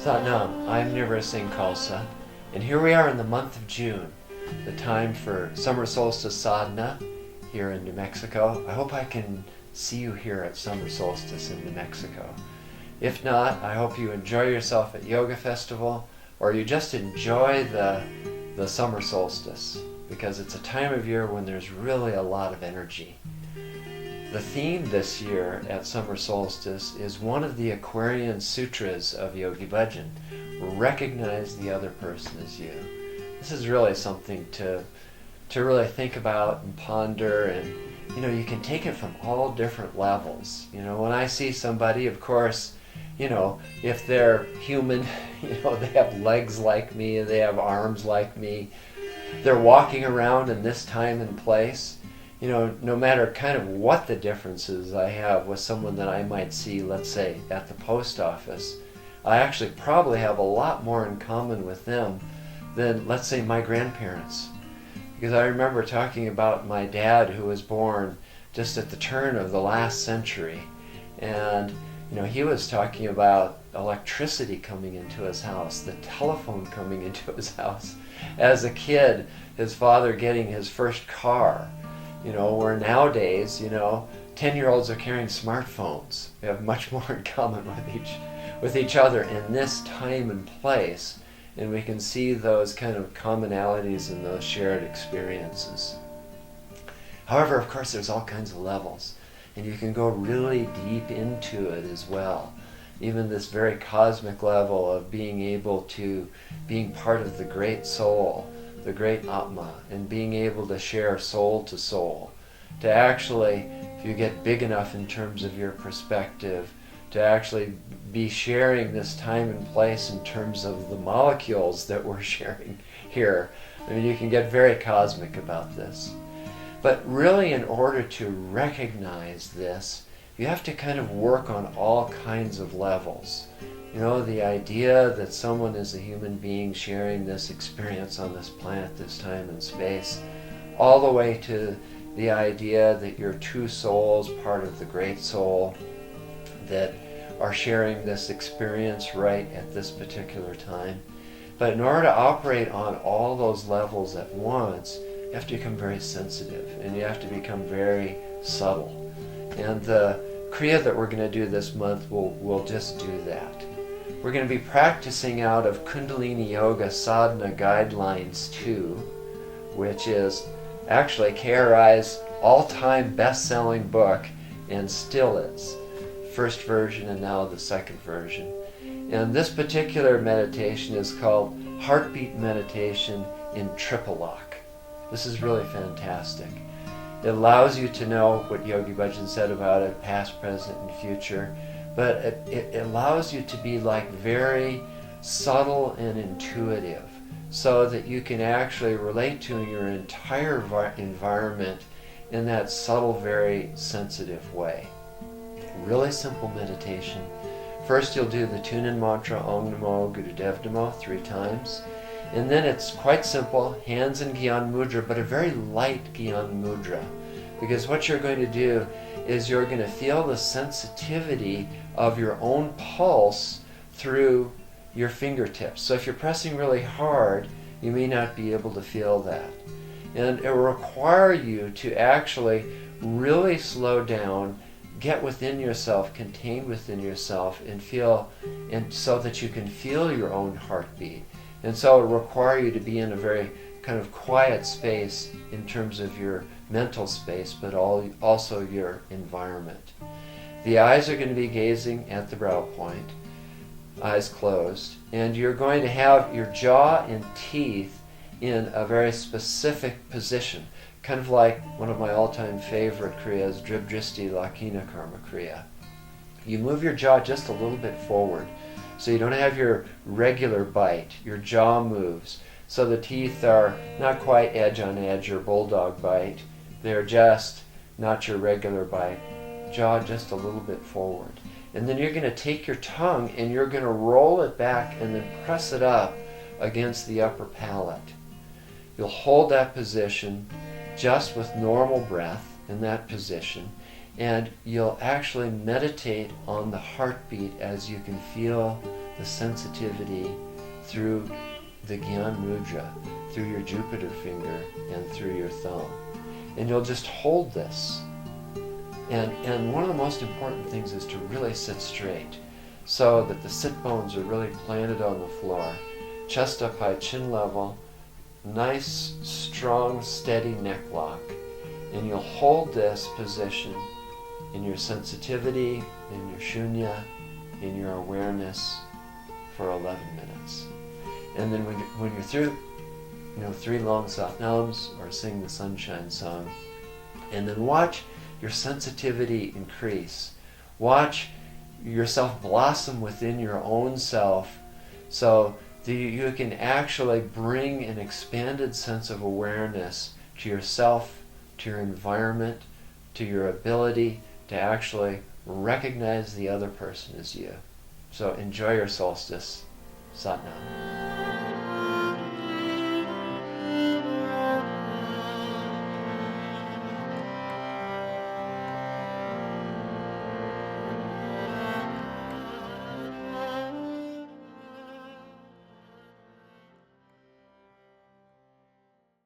Satnam, I'm Nirvair, and here we are in the month of June, the time for summer solstice sadhana here in New Mexico. I hope I can see you here at summer solstice in New Mexico. If not, I hope you enjoy yourself at Yoga Festival, or you just enjoy the summer solstice, because it's a time of year when there's really a lot of energy. The theme this year at summer solstice is one of the Aquarian sutras of Yogi Bhajan. Recognize the other person as you. This is really something to really think about and ponder, and you can take it from all different levels. When I see somebody, of course, if they're human, they have legs like me, they have arms like me, they're walking around in this time and place. No matter kind of what the differences I have with someone that I might see, let's say, at the post office, I actually probably have a lot more in common with them than, let's say, my grandparents. Because I remember talking about my dad, who was born just at the turn of the last century, and he was talking about electricity coming into his house, the telephone coming into his house. As a kid, his father getting his first car. Where nowadays, 10-year-olds are carrying smartphones. We have much more in common with each other in this time and place, and we can see those kind of commonalities and those shared experiences. However, of course, there's all kinds of levels, and you can go really deep into it as well. Even this very cosmic level of being part of the great soul, the great Atma, and being able to share soul to soul, to actually, if you get big enough in terms of your perspective, to actually be sharing this time and place in terms of the molecules that we're sharing here. You can get very cosmic about this. But really, in order to recognize this, you have to kind of work on all kinds of levels. The idea that someone is a human being sharing this experience on this planet, this time and space, all the way to the idea that you're two souls, part of the great soul, that are sharing this experience right at this particular time. But in order to operate on all those levels at once, you have to become very sensitive, and you have to become very subtle. And the Kriya that we're going to do this month will just do that. We're going to be practicing out of Kundalini Yoga Sadhana Guidelines 2, which is actually KRI's all-time best-selling book, and still is. First version and now the second version. And this particular meditation is called Heartbeat Meditation in Triple Lock. This is really fantastic. It allows you to know what Yogi Bhajan said about it, past, present, and future. But it allows you to be very subtle and intuitive, so that you can actually relate to your entire environment in that subtle, very sensitive way. Really simple meditation. First you'll do the tune-in mantra, Om Namo Gurudev Namo, 3 times. And then it's quite simple, hands in Gyan Mudra, but a very light Gyan Mudra. Because what you're going to do is you're going to feel the sensitivity of your own pulse through your fingertips. So if you're pressing really hard, you may not be able to feel that. And it will require you to actually really slow down, get within yourself, contain within yourself, and so that you can feel your own heartbeat. And so it will require you to be in a very kind of quiet space in terms of your mental space, but also your environment. The eyes are going to be gazing at the brow point, eyes closed, and you're going to have your jaw and teeth in a very specific position, kind of like one of my all-time favorite Kriyas, Drib Dristi Lakina Karma Kriya. You move your jaw just a little bit forward, so you don't have your regular bite. Your jaw moves, so the teeth are not quite edge on edge or bulldog bite. They're just not your regular bite. Jaw just a little bit forward. And then you're going to take your tongue and you're going to roll it back and then press it up against the upper palate. You'll hold that position just with normal breath in that position, and you'll actually meditate on the heartbeat as you can feel the sensitivity through the Gyan Mudra, through your Jupiter finger and through your thumb. And you'll just hold this. And one of the most important things is to really sit straight so that the sit bones are really planted on the floor. Chest up high, chin level, nice, strong, steady neck lock. And you'll hold this position in your sensitivity, in your shunya, in your awareness for 11 minutes. And then when you're through, 3 long soft nams, or sing the sunshine song, and then watch your sensitivity increase. Watch yourself blossom within your own self so that you can actually bring an expanded sense of awareness to yourself, to your environment, to your ability to actually recognize the other person as you. So enjoy your solstice. Sat Nam.